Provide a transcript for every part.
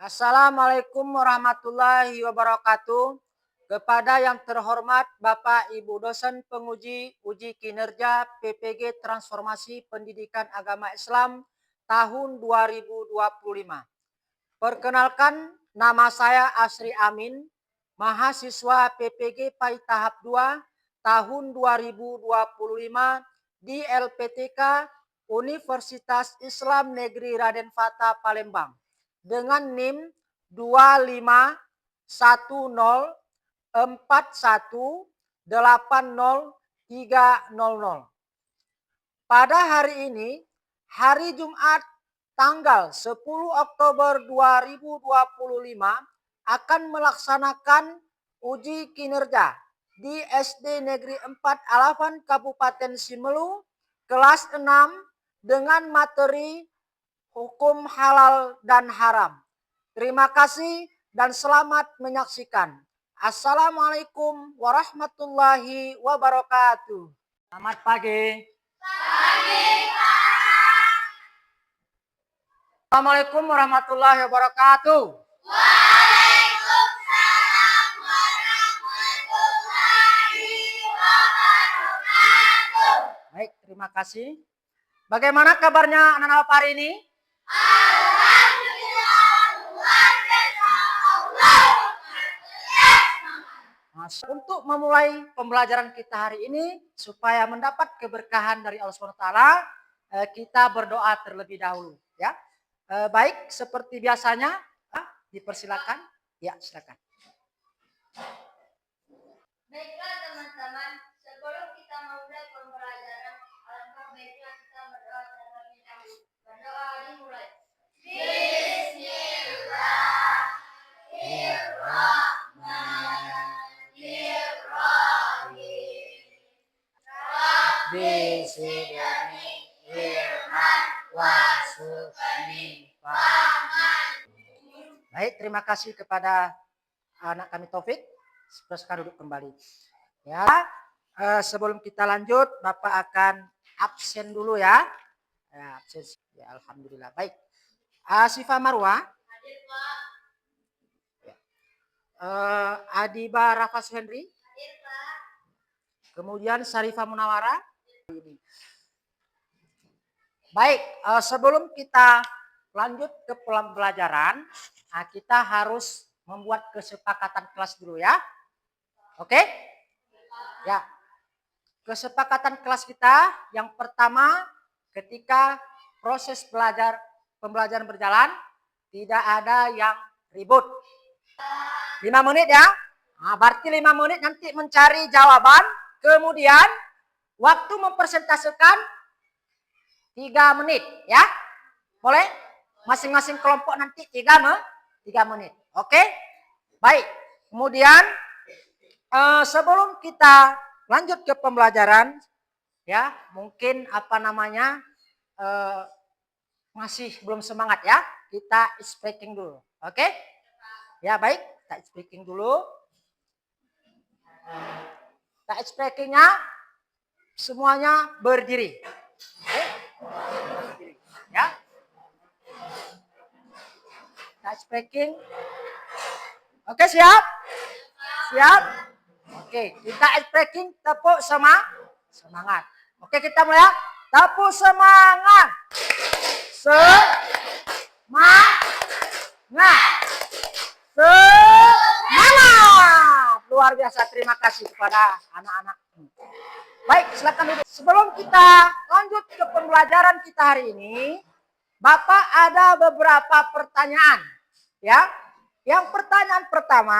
Assalamualaikum warahmatullahi wabarakatuh. Kepada yang terhormat Bapak Ibu dosen penguji uji kinerja PPG Transformasi Pendidikan Agama Islam tahun 2025. Perkenalkan, nama saya Asri Amin, mahasiswa PPG PAI tahap 2 tahun 2025 di LPTK Universitas Islam Negeri Raden Fatah Palembang dengan NIM 251418030. Pada hari ini, hari Jumat tanggal 10 Oktober 2025 akan melaksanakan uji kinerja di SD Negeri 4 Alafan Kabupaten Simelu kelas 6 dengan materi hukum halal dan haram. Terima kasih dan selamat menyaksikan. Assalamualaikum warahmatullahi wabarakatuh. Selamat pagi. Assalamualaikum warahmatullahi wabarakatuh. Waalaikumsalam warahmatullahi wabarakatuh. Baik, terima kasih. Bagaimana kabarnya anak-anak hari ini? Alhamdulillah, luar biasa. Untuk memulai pembelajaran kita hari ini, supaya mendapat keberkahan dari Allah SWT, kita berdoa terlebih dahulu. Ya, baik, seperti biasanya, dipersilakan. Ya, silakan. Baiklah teman-teman, sebelum kita memulai pembelajaran, alangkah baiknya kita berdoa terlebih dahulu. Berdoa dimulai. Baik, terima kasih kepada anak kami Taufik. Silakan duduk kembali. Ya, sebelum kita lanjut, Bapak akan absen dulu ya. Ya, absen. Ya, alhamdulillah. Baik. Asifah Marwa. Hadir, Pak. Ya. Adiba Rafas Henry. Hadir, Pak. Kemudian Syarifah Munawara. Baik, sebelum kita lanjut ke pembelajaran, kita harus membuat kesepakatan kelas dulu ya. Oke? Ya. Kesepakatan kelas kita yang pertama, ketika proses pembelajaran berjalan, tidak ada yang ribut. 5 menit ya. Nah, berarti 5 menit nanti mencari jawaban, kemudian waktu mempresentasikan 3 menit ya. Boleh? Masing-masing kelompok nanti 3 menit. Oke? Baik. Kemudian sebelum kita lanjut ke pembelajaran ya, mungkin masih belum semangat ya. Kita speaking dulu. Oke? Ya, baik. Kita speaking dulu. Kita speakingnya semuanya berdiri. Oke? Berdiri. Ya. Kita speaking. Oke, siap? Siap? Oke, kita speaking, tepuk semangat. Oke, kita mulai ya. Tepuk semangat. Semangat. Luar biasa, terima kasih kepada anak-anak. Baik, silakan duduk. Sebelum kita lanjut ke pembelajaran kita hari ini, Bapak ada beberapa pertanyaan. Ya. Yang pertanyaan pertama,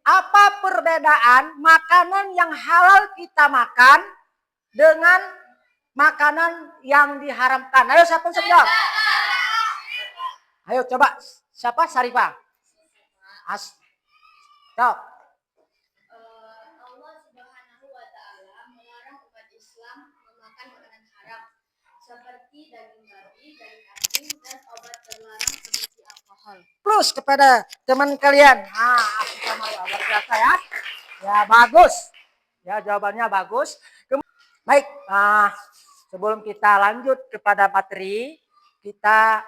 apa perbedaan makanan yang halal kita makan dengan makanan yang diharamkan? Ayo siapa yang jawab? Ayo coba. Siapa? Syarifah. Jawab. Allah Subhanahu wa Ta'ala melarang umat Islam memakan makanan haram seperti daging babi, daging anjing, dan obat terlarang seperti alkohol. Plus kepada teman kalian. Luar biasa ya. Ya, bagus. Ya, jawabannya bagus. Baik, sebelum kita lanjut kepada materi, kita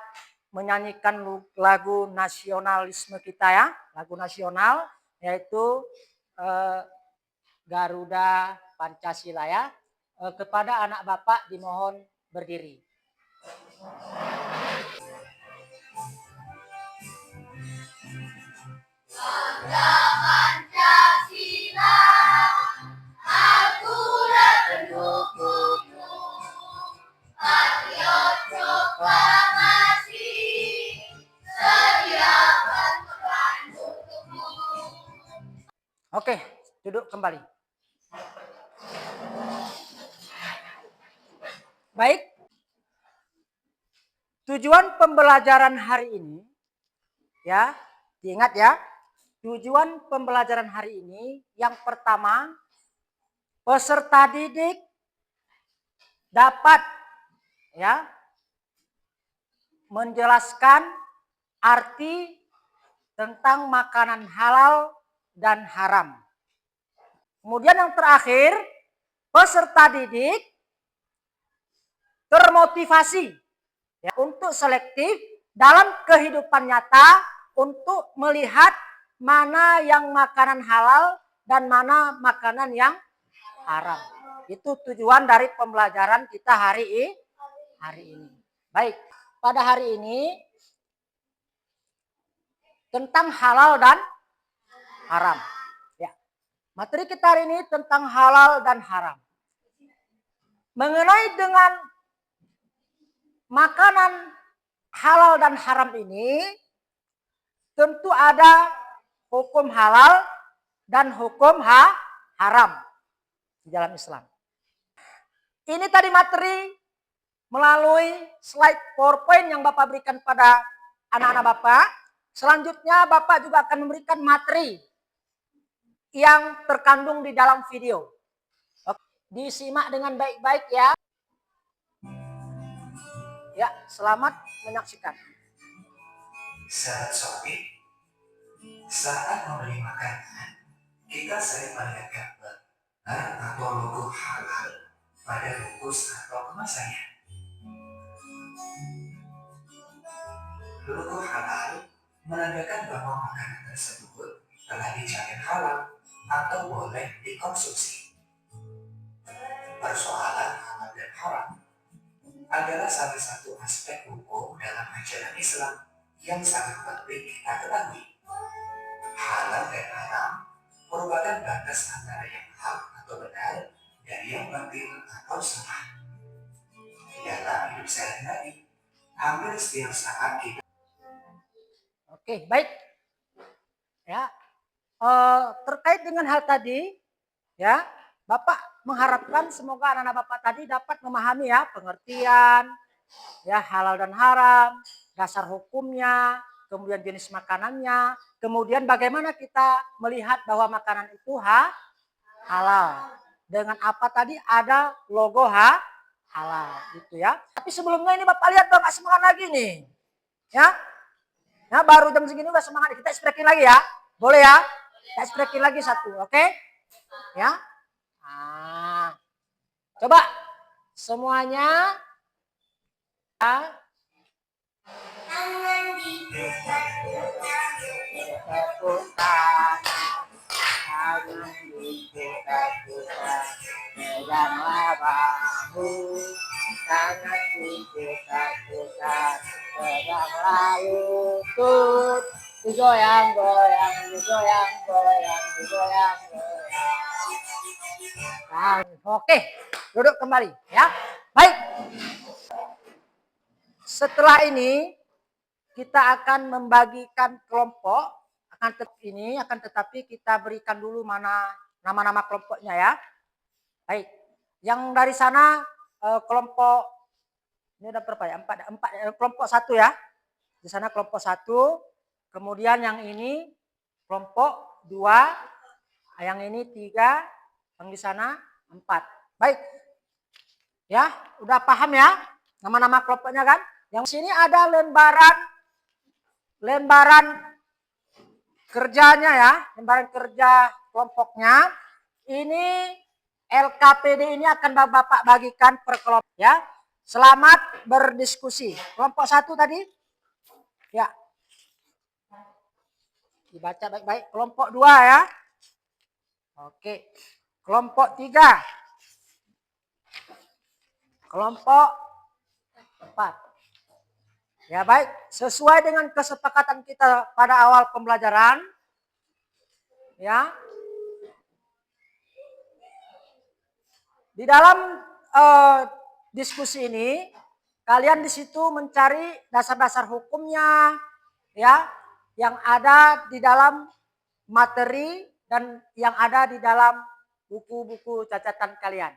menyanyikan lagu nasionalisme kita ya, lagu nasional yaitu Garuda Pancasila ya. Kepada anak Bapak dimohon berdiri. Pancasila, aku pendukungmu, patriot proklamasi, sedia berperan untukmu. Oke, duduk kembali. Baik, tujuan pembelajaran hari ini, ya, diingat ya, tujuan pembelajaran hari ini yang pertama, peserta didik dapat ya menjelaskan arti tentang makanan halal dan haram. Kemudian yang terakhir, peserta didik termotivasi ya, untuk selektif dalam kehidupan nyata untuk melihat mana yang makanan halal dan mana makanan yang haram. Itu tujuan dari pembelajaran kita hari ini. Baik, pada hari ini tentang halal dan haram. Ya. Materi kita hari ini tentang halal dan haram. Mengenai dengan makanan halal dan haram ini tentu ada hukum halal dan hukum haram di dalam Islam. Ini tadi materi melalui slide PowerPoint yang Bapak berikan pada anak-anak Bapak. Selanjutnya Bapak juga akan memberikan materi yang terkandung di dalam video. Disimak dengan baik-baik ya. Ya, selamat menyaksikan. Sahabat Sofi, saat membeli makanan, kita sering melihat gambar atau logo halal pada bungkus atau kemasannya. Logo halal menandakan bahwa makanan tersebut telah dijamin halal atau boleh dikonsumsi. Persoalan halal dan haram adalah salah satu aspek hukum dalam ajaran Islam yang sangat penting kita ketahui. Halal dan haram merupakan batas antara yang hak atau benar dan yang batil atau salah. Dalam hidup sehari-hari, hampir setiap saat kita. Oke, baik. Ya, terkait dengan hal tadi, ya, Bapak mengharapkan semoga anak-anak Bapak tadi dapat memahami ya pengertian, ya halal dan haram, dasar hukumnya, kemudian jenis makanannya, kemudian bagaimana kita melihat bahwa makanan itu halal. Dengan apa tadi ada logo halal gitu ya. Tapi sebelumnya ini Bapak lihat dong, nggak semangat lagi nih, ya. Nah baru jam segini udah semangat, kita ekspresin lagi ya, boleh ya? Kita ekspresin lagi satu, oke? Ya. Nah, coba semuanya. Ya. Tangan diputar, Tangan diputar, peganglah bahu. Tangan diputar, peganglah lutut. Digoyang-goyang, digoyang-goyang, digoyang-goyang. Oke, duduk kembali ya. Baik. Setelah ini kita akan membagikan kelompok, akan tetapi kita berikan dulu mana nama-nama kelompoknya ya. Baik, yang dari sana kelompok ini udah berapa ya? Empat kelompok satu ya. Di sana kelompok satu, kemudian yang ini kelompok 2, yang ini 3, yang di sana 4. Baik, ya udah paham ya nama-nama kelompoknya kan? Yang sini ada lembaran kerjanya ya, lembaran kerja kelompoknya. Ini LKPD ini akan Bapak bagikan per kelompok ya. Selamat berdiskusi. Kelompok 1 tadi Ya. Dibaca baik-baik. Kelompok 2 ya. Oke. Kelompok 3. Kelompok 4. Ya baik, sesuai dengan kesepakatan kita pada awal pembelajaran, ya. Di dalam diskusi ini, kalian di situ mencari dasar-dasar hukumnya, ya, yang ada di dalam materi dan yang ada di dalam buku-buku catatan kalian.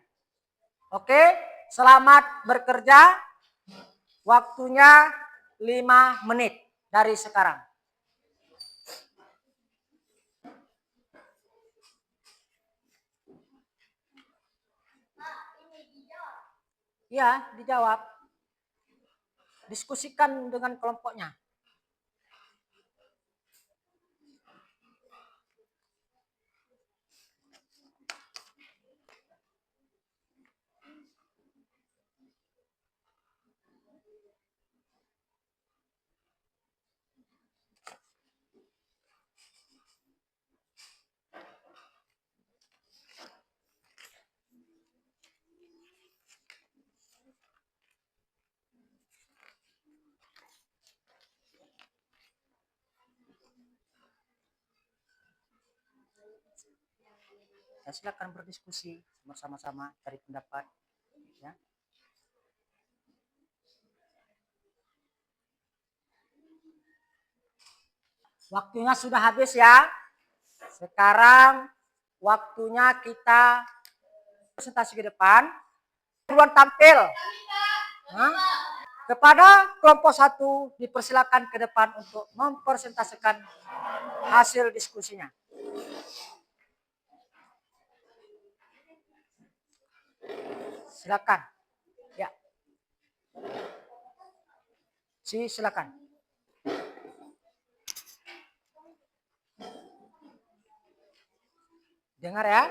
Oke, selamat bekerja. Waktunya 5 menit dari sekarang. Ya, dijawab. Diskusikan dengan kelompoknya. Ya, silakan berdiskusi bersama-sama, cari pendapat. Ya. Waktunya sudah habis ya. Sekarang waktunya kita presentasi ke depan. Duluan tampil. Nah, kepada kelompok 1 dipersilakan ke depan untuk mempresentasikan hasil diskusinya. Silakan. Ya. Silakan. Dengar ya.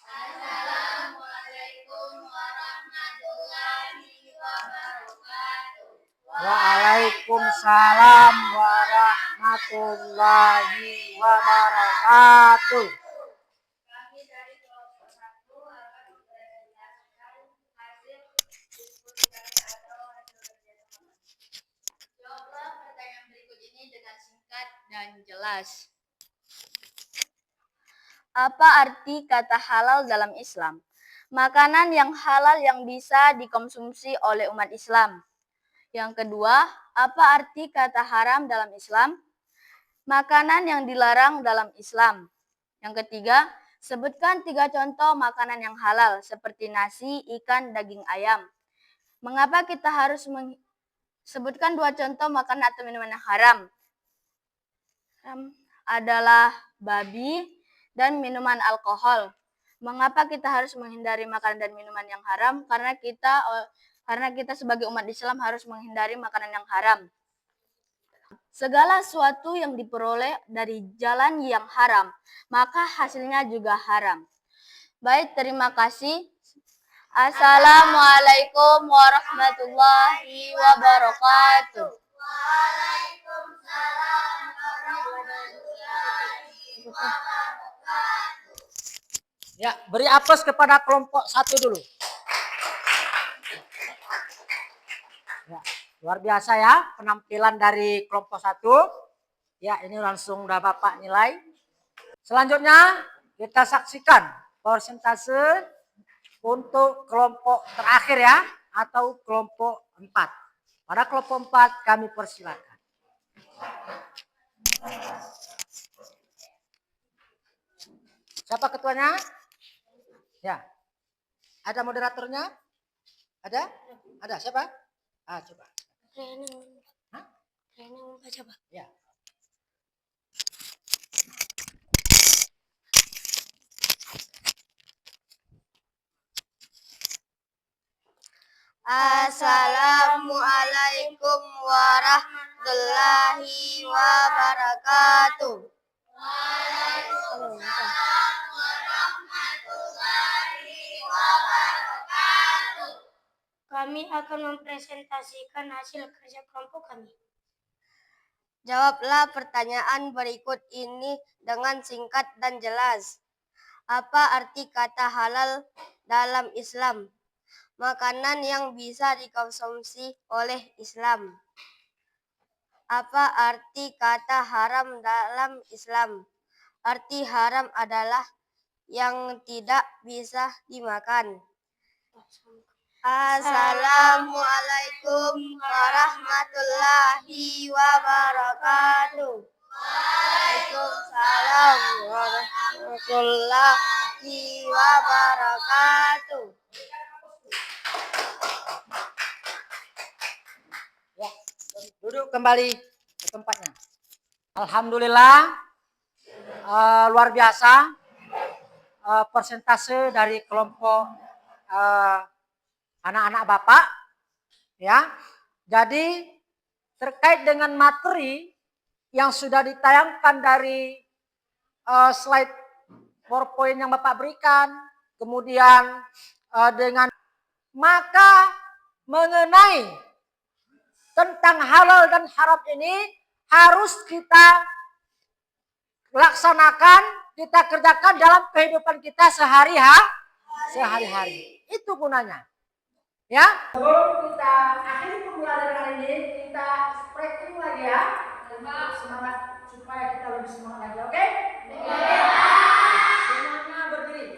Assalamualaikum warahmatullahi wabarakatuh. Waalaikumsalam warahmatullahi wabarakatuh. Kami dari kelompok 1 akan mempresentasikan hasil diskusi kami atau hasil kerjasama. Jawablah pertanyaan berikut ini dengan singkat dan jelas. Apa arti kata halal dalam Islam? Makanan yang halal yang bisa dikonsumsi oleh umat Islam. Yang kedua, apa arti kata haram dalam Islam? Makanan yang dilarang dalam Islam. Yang ketiga, sebutkan 3 contoh makanan yang halal seperti nasi, ikan, daging ayam. Mengapa kita harus sebutkan 2 contoh makanan atau minuman yang haram? Adalah babi dan minuman alkohol. Mengapa kita harus menghindari makanan dan minuman yang haram? Karena kita sebagai umat Islam harus menghindari makanan yang haram. Segala sesuatu yang diperoleh dari jalan yang haram, maka hasilnya juga haram. Baik, terima kasih. Assalamualaikum warahmatullahi wabarakatuh. Waalaikumsalam warahmatullahi wabarakatuh. Ya, beri aplaus kepada kelompok 1 dulu. Ya, luar biasa ya penampilan dari kelompok 1. Ya, ini langsung udah Bapak nilai. Selanjutnya kita saksikan persentase untuk kelompok terakhir ya, atau kelompok 4. Pada kelompok 4 kami persilakan. Siapa ketuanya? Ya. Ada moderatornya? Ada? Ada. Siapa? Coba. Hah? Coba. Ya. Assalamualaikum warahmatullahi wabarakatuh. Waalaikumsalam warahmatullahi wabarakatuh. Kami akan mempresentasikan hasil kerja kelompok kami. Jawablah pertanyaan berikut ini dengan singkat dan jelas. Apa arti kata halal dalam Islam? Makanan yang bisa dikonsumsi oleh Islam. Apa arti kata haram dalam Islam? Arti haram adalah yang tidak bisa dimakan. Assalamualaikum warahmatullahi wabarakatuh. Waalaikumsalam warahmatullahi wabarakatuh. Ya, duduk kembali ke tempatnya. Alhamdulillah, luar biasa persentase dari kelompok anak-anak Bapak, ya. Jadi terkait dengan materi yang sudah ditayangkan dari slide PowerPoint yang Bapak berikan, kemudian dengan maka mengenai tentang halal dan haram ini harus kita laksanakan, kita kerjakan dalam kehidupan kita sehari-hari. Itu gunanya. Ya. Sebelum kita akhiri pembelajaran hari ini, kita stretching lagi ya. Semangat supaya kita lebih semangat lagi, oke? Semuanya berdiri.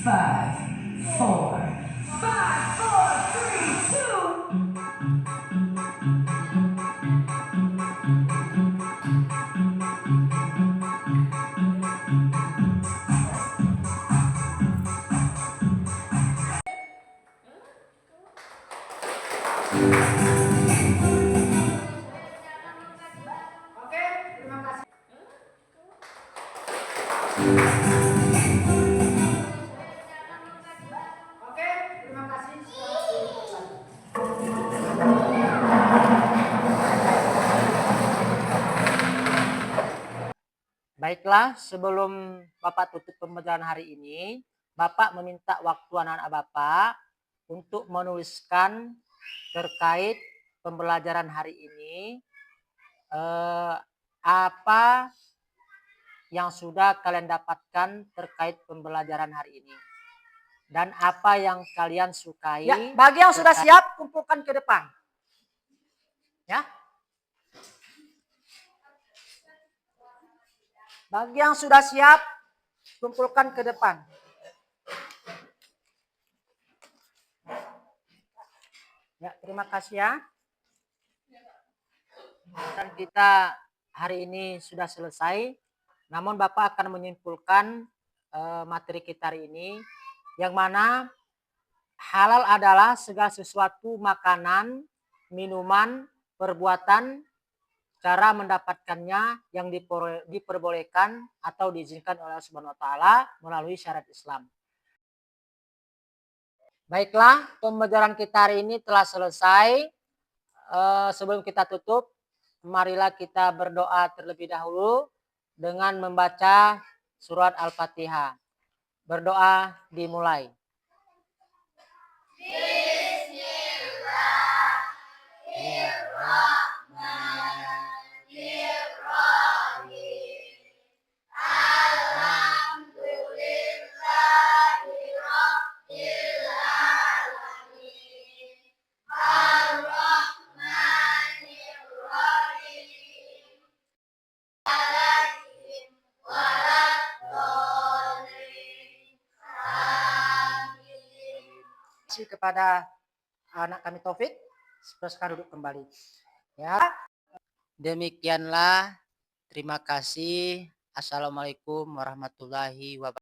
Five, four, three, two. Oke, terima kasih. Oke, terima kasih. Baiklah, sebelum Bapak tutup pembelajaran hari ini, Bapak meminta waktu anak-anak Bapak untuk menuliskan terkait pembelajaran hari ini apa yang sudah kalian dapatkan terkait pembelajaran hari ini dan apa yang kalian sukai. Ya, bagi yang sudah siap kumpulkan ke depan. Ya. Bagi yang sudah siap kumpulkan ke depan. Ya, terima kasih ya. Dan kita hari ini sudah selesai. Namun Bapak akan menyimpulkan materi kita hari ini, yang mana halal adalah segala sesuatu makanan, minuman, perbuatan, cara mendapatkannya yang diperbolehkan atau diizinkan oleh Allah Subhanahu wa taala melalui syariat Islam. Baiklah, pembelajaran kita hari ini telah selesai. Sebelum kita tutup, marilah kita berdoa terlebih dahulu dengan membaca surat Al-Fatihah. Berdoa dimulai. Kepada anak kami Taufik, silakan duduk kembali. Ya, demikianlah. Terima kasih. Assalamualaikum warahmatullahi wabarakatuh.